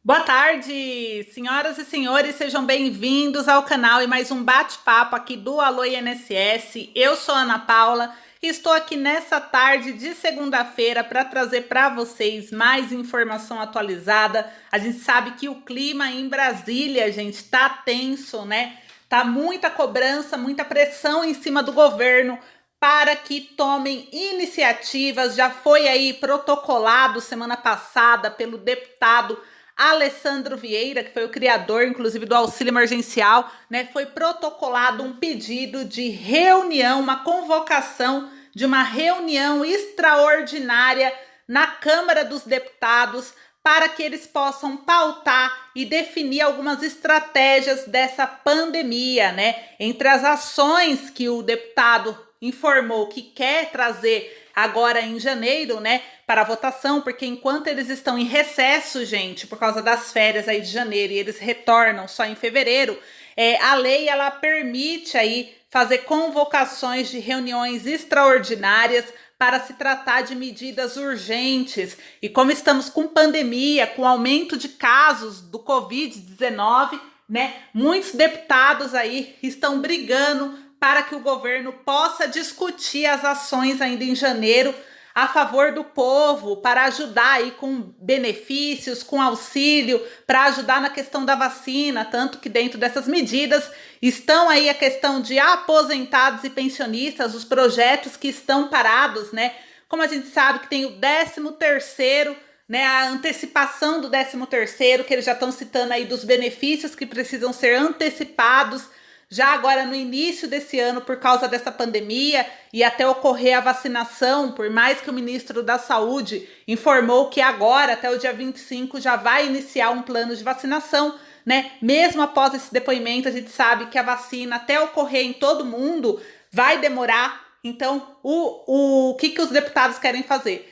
Boa tarde, senhoras e senhores, sejam bem-vindos ao canal e mais um bate-papo aqui do Alô INSS. Eu sou a Ana Paula e estou aqui nessa tarde de segunda-feira para trazer para vocês mais informação atualizada. A gente sabe que o clima em Brasília, gente, tá tenso, né? Tá muita cobrança, muita pressão em cima do governo para que tomem iniciativas. Já foi aí protocolado semana passada pelo deputado Alessandro Vieira, que foi o criador, inclusive, do auxílio emergencial, né? Foi protocolado um pedido de reunião, uma convocação de uma reunião extraordinária na Câmara dos Deputados para que eles possam pautar e definir algumas estratégias dessa pandemia, né? Entre as ações que o deputado informou que quer trazer agora em janeiro, né, para a votação, porque enquanto eles estão em recesso, gente, por causa das férias aí de janeiro e eles retornam só em fevereiro, a lei ela permite aí fazer convocações de reuniões extraordinárias para se tratar de medidas urgentes. E como estamos com pandemia, com aumento de casos do Covid-19, né, muitos deputados aí estão brigando para que o governo possa discutir as ações ainda em janeiro a favor do povo, para ajudar aí com benefícios, com auxílio, para ajudar na questão da vacina, tanto que dentro dessas medidas estão aí a questão de aposentados e pensionistas, os projetos que estão parados, né? Como a gente sabe que tem o 13º, né, a antecipação do 13º, que eles já estão citando aí dos benefícios que precisam ser antecipados já agora no início desse ano por causa dessa pandemia e até ocorrer a vacinação, por mais que o ministro da Saúde informou que agora, até o dia 25, já vai iniciar um plano de vacinação, né? Mesmo após esse depoimento, a gente sabe que a vacina, até ocorrer em todo mundo, vai demorar. Então, o que os deputados querem fazer?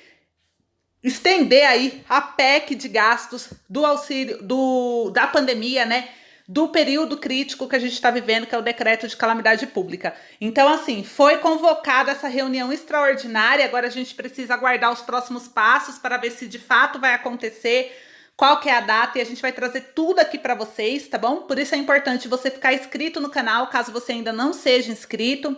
Estender aí a PEC de gastos do auxílio da pandemia, né? Do período crítico que a gente está vivendo, que é o decreto de calamidade pública. Então, assim, foi convocada essa reunião extraordinária, agora a gente precisa aguardar os próximos passos para ver se de fato vai acontecer, qual que é a data, e a gente vai trazer tudo aqui para vocês, tá bom? Por isso é importante você ficar inscrito no canal, caso você ainda não seja inscrito.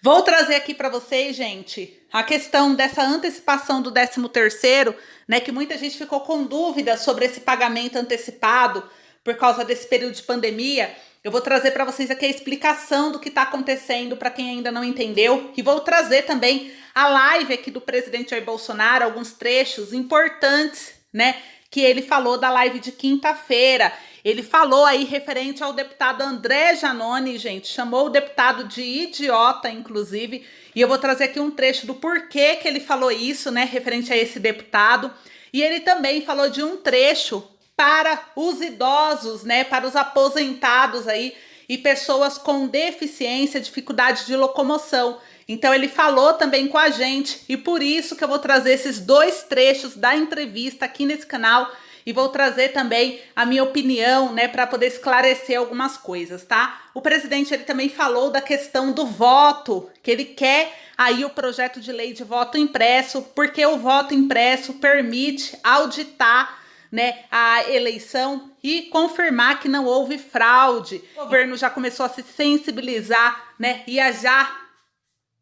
Vou trazer aqui para vocês, gente, a questão dessa antecipação do 13º, né, que muita gente ficou com dúvida sobre esse pagamento antecipado, por causa desse período de pandemia. Eu vou trazer para vocês aqui a explicação do que está acontecendo para quem ainda não entendeu. E vou trazer também a live aqui do presidente Jair Bolsonaro, alguns trechos importantes, né? Que ele falou da live de quinta-feira. Ele falou aí referente ao deputado André Janone, gente. Chamou o deputado de idiota, inclusive. E eu vou trazer aqui um trecho do porquê que ele falou isso, né? Referente a esse deputado. E ele também falou de um trecho para os idosos, né, para os aposentados aí e pessoas com deficiência, dificuldade de locomoção. Então ele falou também com a gente e por isso que eu vou trazer esses dois trechos da entrevista aqui nesse canal e vou trazer também a minha opinião, né, para poder esclarecer algumas coisas, tá? O presidente ele também falou da questão do voto, que ele quer aí o projeto de lei de voto impresso, porque o voto impresso permite auditar, né, a eleição e confirmar que não houve fraude. O governo já começou a se sensibilizar, né, e a já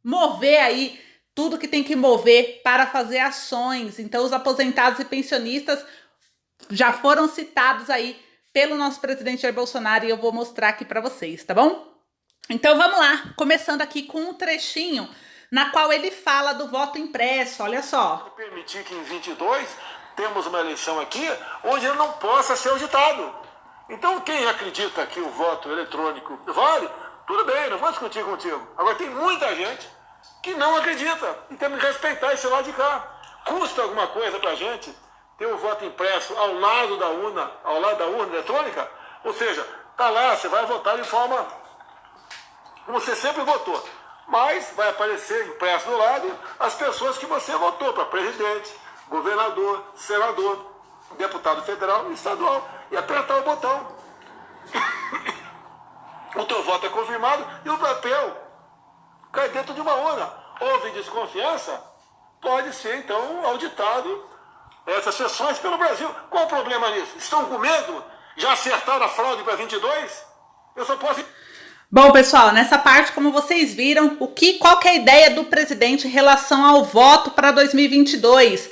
mover aí tudo que tem que mover para fazer ações. Então, os aposentados e pensionistas já foram citados aí pelo nosso presidente Jair Bolsonaro e eu vou mostrar aqui para vocês, tá bom? Então, vamos lá, começando aqui com um trechinho na qual ele fala do voto impresso, olha só. Permitir que em 22 temos uma eleição aqui onde ele não possa ser auditado. Então, quem acredita que o voto eletrônico vale, tudo bem, não vou discutir contigo. Agora, tem muita gente que não acredita e temos que respeitar esse lado de cá. Custa alguma coisa para a gente ter o voto impresso ao lado da urna eletrônica? Ou seja, tá lá, você vai votar de forma como você sempre votou. Mas vai aparecer impresso do lado as pessoas que você votou para presidente, governador, senador, deputado federal e estadual. E apertar o botão. O teu voto é confirmado e o papel cai dentro de uma urna. Houve desconfiança? Pode ser, então, auditado essas sessões pelo Brasil. Qual o problema nisso? Estão com medo? Já acertaram a fraude para 22? Eu só posso... Bom, pessoal, nessa parte, como vocês viram, qual que é a ideia do presidente em relação ao voto para 2022?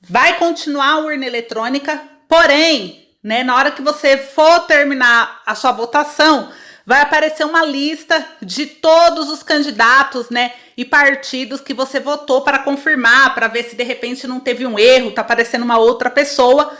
Vai continuar a urna eletrônica, porém, né, na hora que você for terminar a sua votação, vai aparecer uma lista de todos os candidatos, né, e partidos que você votou para confirmar, para ver se de repente não teve um erro, tá aparecendo uma outra pessoa.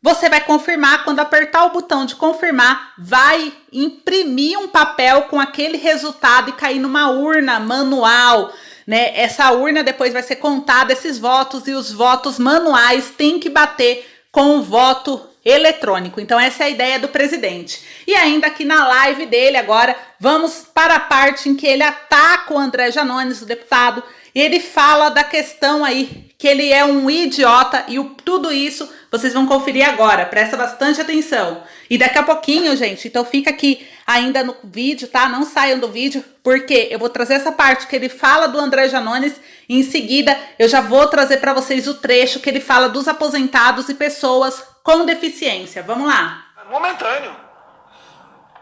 Você vai confirmar, quando apertar o botão de confirmar, vai imprimir um papel com aquele resultado e cair numa urna manual, né? Essa urna depois vai ser contada esses votos e os votos manuais têm que bater com o voto eletrônico. Então essa é a ideia do presidente. E ainda aqui na live dele agora, vamos para a parte em que ele ataca o André Janones, o deputado, e ele fala da questão aí que ele é um idiota e tudo isso vocês vão conferir agora, presta bastante atenção. E daqui a pouquinho, gente, então fica aqui ainda no vídeo, tá? Não saiam do vídeo, porque eu vou trazer essa parte que ele fala do André Janones e em seguida eu já vou trazer para vocês o trecho que ele fala dos aposentados e pessoas com deficiência. Vamos lá. Momentâneo.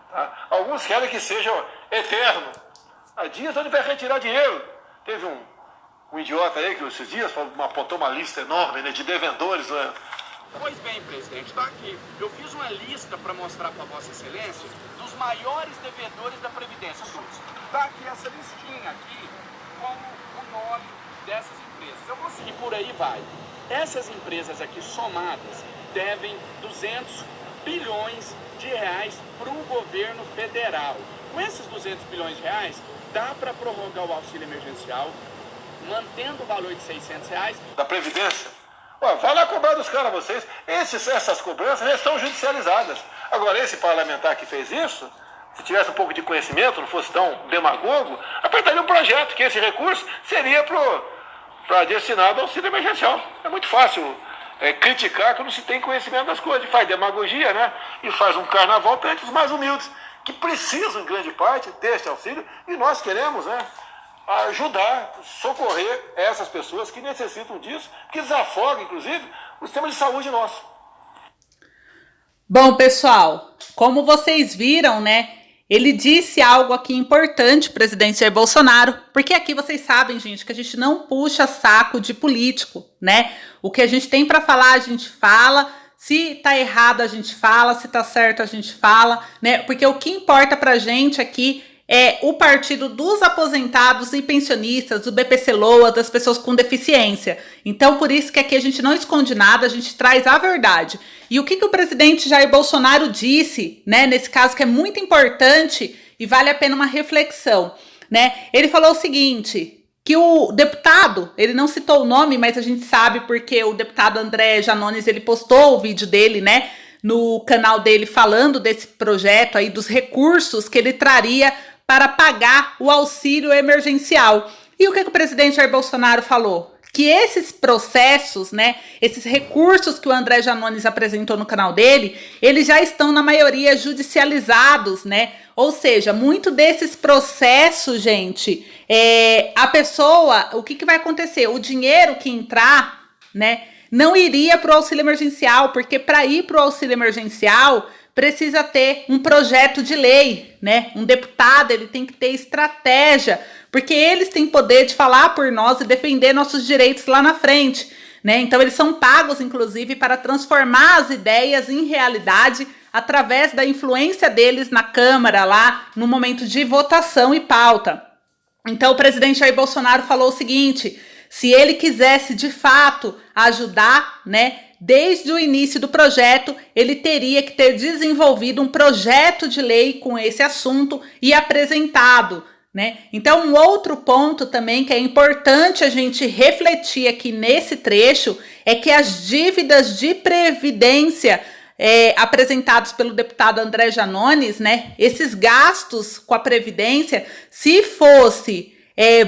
Tá? Alguns querem que seja eterno. Há dias onde vai retirar dinheiro. Teve um idiota aí que esses dias apontou uma lista enorme, né, de devendores, né? Pois bem, presidente, está aqui. Eu fiz uma lista para mostrar para Vossa Excelência dos maiores devedores da Previdência. Está aqui essa listinha aqui com o nome dessas empresas. Eu vou seguir por aí, vai. Essas empresas aqui somadas devem 200 bilhões de reais para o governo federal. Com esses 200 bilhões de reais, dá para prorrogar o auxílio emergencial, mantendo o valor de 600 reais. Da Previdência? Ué, vai lá cobrar dos caras vocês. Essas cobranças já estão judicializadas. Agora, esse parlamentar que fez isso, se tivesse um pouco de conhecimento, não fosse tão demagogo, apertaria um projeto, que esse recurso seria para destinado ao auxílio emergencial. É muito fácil criticar quando se tem conhecimento das coisas. Faz demagogia, né? E faz um carnaval perante os mais humildes, que precisam, em grande parte, deste auxílio, e nós queremos, né, ajudar, socorrer essas pessoas que necessitam disso, que desafoga, inclusive, o sistema de saúde nosso. Bom, pessoal, como vocês viram, né, ele disse algo aqui importante, presidente Jair Bolsonaro, porque aqui vocês sabem, gente, que a gente não puxa saco de político, né? O que a gente tem para falar, a gente fala. Se tá errado, a gente fala. Se tá certo, a gente fala, né? Porque o que importa pra gente aqui é o partido dos aposentados e pensionistas, do BPC-Loas, das pessoas com deficiência. Então, por isso que aqui a gente não esconde nada, a gente traz a verdade. E o que o presidente Jair Bolsonaro disse, né, nesse caso que é muito importante e vale a pena uma reflexão, né? Ele falou o seguinte, que o deputado, ele não citou o nome, mas a gente sabe porque o deputado André Janones, ele postou o vídeo dele, né, no canal dele falando desse projeto aí, dos recursos que ele traria para pagar o auxílio emergencial. E o que o presidente Jair Bolsonaro falou? Que esses processos, né, esses recursos que o André Janones apresentou no canal dele, eles já estão na maioria judicializados, né? Ou seja, muito desses processos, gente, a pessoa, o que vai acontecer? O dinheiro que entrar, né, não iria para o auxílio emergencial, porque para ir para o auxílio emergencial precisa ter um projeto de lei, né? Um deputado, ele tem que ter estratégia, porque eles têm poder de falar por nós e defender nossos direitos lá na frente, né? Então eles são pagos, inclusive, para transformar as ideias em realidade através da influência deles na Câmara, lá no momento de votação e pauta. Então o presidente Jair Bolsonaro falou o seguinte: se ele quisesse de fato ajudar, né, desde o início do projeto, ele teria que ter desenvolvido um projeto de lei com esse assunto e apresentado, né? Então, um outro ponto também que é importante a gente refletir aqui nesse trecho é que as dívidas de previdência apresentados pelo deputado André Janones, né, esses gastos com a previdência, se fosse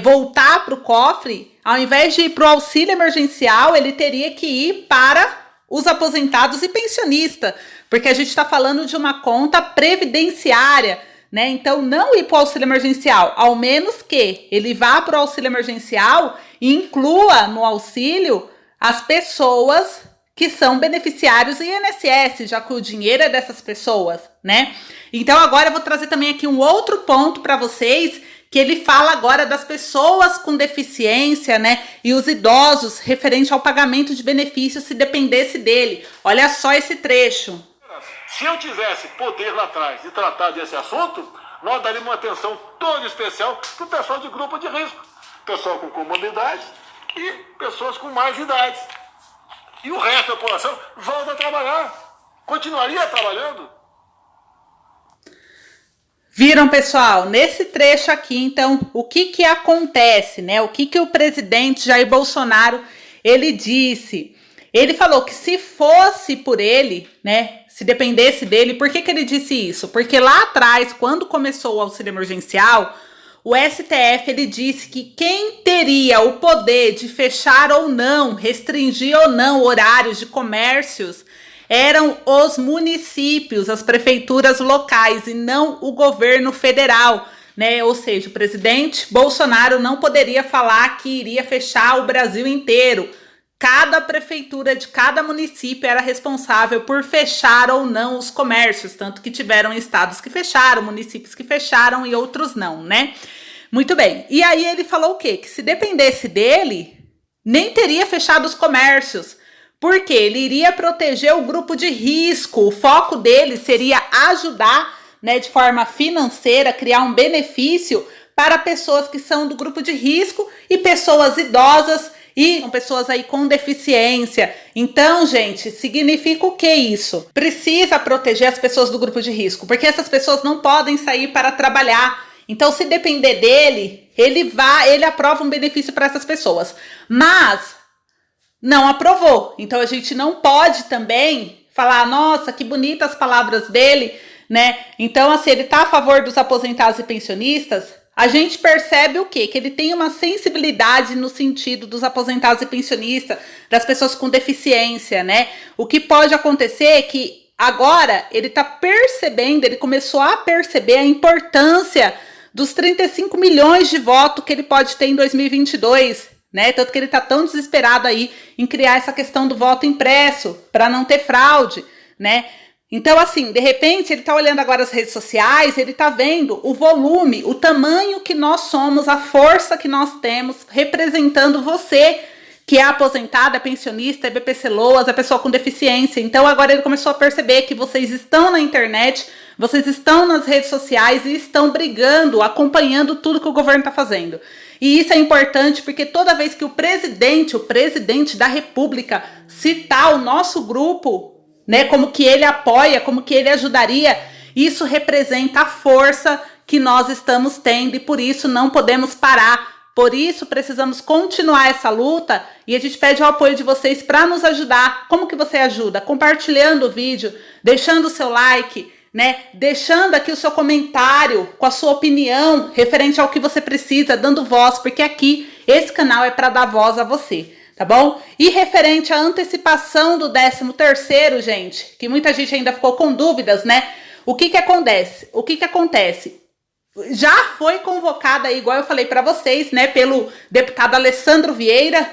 voltar para o cofre, ao invés de ir para o auxílio emergencial, ele teria que ir para os aposentados e pensionistas, porque a gente está falando de uma conta previdenciária, né? Então, não ir para o auxílio emergencial, ao menos que ele vá para o auxílio emergencial e inclua no auxílio as pessoas que são beneficiários do INSS, já que o dinheiro é dessas pessoas, né? Então agora eu vou trazer também aqui um outro ponto para vocês, que ele fala agora das pessoas com deficiência, né, e os idosos, referente ao pagamento de benefícios se dependesse dele. Olha só esse trecho. Se eu tivesse poder lá atrás de tratar desse assunto, nós daríamos uma atenção toda especial para o pessoal de grupo de risco, pessoal com comorbidades e pessoas com mais idade. E o resto da população volta a trabalhar, continuaria trabalhando. Viram, pessoal? Nesse trecho aqui, então, o que acontece, né? O que o presidente Jair Bolsonaro, ele disse? Ele falou que se fosse por ele, né, se dependesse dele, por que ele disse isso? Porque lá atrás, quando começou o auxílio emergencial, o STF, ele disse que quem teria o poder de fechar ou não, restringir ou não horários de comércios, eram os municípios, as prefeituras locais e não o governo federal, né? Ou seja, o presidente Bolsonaro não poderia falar que iria fechar o Brasil inteiro. Cada prefeitura de cada município era responsável por fechar ou não os comércios, tanto que tiveram estados que fecharam, municípios que fecharam e outros não, né? Muito bem. E aí ele falou o quê? Que se dependesse dele, nem teria fechado os comércios, porque ele iria proteger o grupo de risco. O foco dele seria ajudar, né, de forma financeira, criar um benefício para pessoas que são do grupo de risco e pessoas idosas e pessoas aí com deficiência. Então, gente, significa o que isso? Precisa proteger as pessoas do grupo de risco, porque essas pessoas não podem sair para trabalhar. Então, se depender dele, ele aprova um benefício para essas pessoas. Mas não aprovou. Então, a gente não pode também falar, nossa, que bonitas as palavras dele, né? Então, assim, ele tá a favor dos aposentados e pensionistas. A gente percebe o quê? Que ele tem uma sensibilidade no sentido dos aposentados e pensionistas, das pessoas com deficiência, né? O que pode acontecer é que agora ele tá percebendo, ele começou a perceber a importância dos 35 milhões de votos que ele pode ter em 2022, né? Tanto que ele tá tão desesperado aí em criar essa questão do voto impresso para não ter fraude, né? Então, assim, de repente, ele tá olhando agora as redes sociais, ele tá vendo o volume, o tamanho que nós somos, a força que nós temos representando você, que é aposentado, é pensionista, é BPC Loas, é pessoa com deficiência. Então, agora ele começou a perceber que vocês estão na internet, vocês estão nas redes sociais e estão brigando, acompanhando tudo que o governo tá fazendo. E isso é importante porque toda vez que o presidente da República citar o nosso grupo, né, como que ele apoia, como que ele ajudaria, isso representa a força que nós estamos tendo e por isso não podemos parar. Por isso precisamos continuar essa luta e a gente pede o apoio de vocês para nos ajudar. Como que você ajuda? Compartilhando o vídeo, deixando o seu like, né? Deixando aqui o seu comentário com a sua opinião referente ao que você precisa, dando voz, porque aqui esse canal é para dar voz a você. Tá bom? E referente à antecipação do 13º, gente, que muita gente ainda ficou com dúvidas, né? O que acontece? Já foi convocada, igual eu falei para vocês, né, pelo deputado Alessandro Vieira.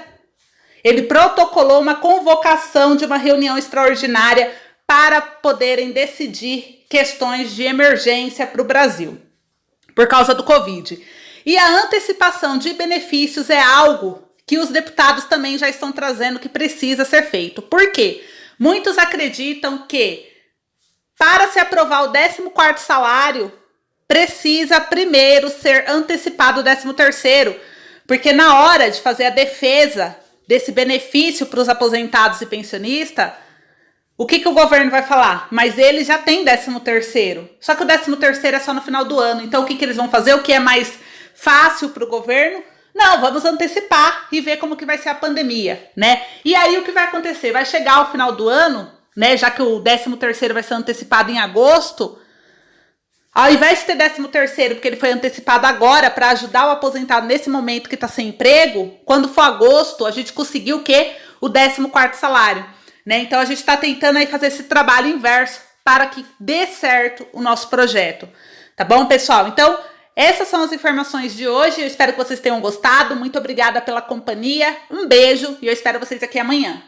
Ele protocolou uma convocação de uma reunião extraordinária para poderem decidir questões de emergência para o Brasil, por causa do Covid. E a antecipação de benefícios é algo que os deputados também já estão trazendo que precisa ser feito. Por quê? Muitos acreditam que para se aprovar o 14º salário, precisa primeiro ser antecipado o 13º, porque na hora de fazer a defesa desse benefício para os aposentados e pensionistas, o que o governo vai falar? Mas ele já tem 13º, só que o 13º é só no final do ano, então o que eles vão fazer? O que é mais fácil para o governo? Não, vamos antecipar e ver como que vai ser a pandemia, né? E aí o que vai acontecer? Vai chegar ao final do ano, né? Já que o 13º vai ser antecipado em agosto, ao invés de ter 13º, porque ele foi antecipado agora para ajudar o aposentado nesse momento que está sem emprego, quando for agosto, a gente conseguiu o quê? O 14º salário, né? Então a gente está tentando aí fazer esse trabalho inverso para que dê certo o nosso projeto, tá bom, pessoal? Então, essas são as informações de hoje, eu espero que vocês tenham gostado, muito obrigada pela companhia, um beijo e eu espero vocês aqui amanhã.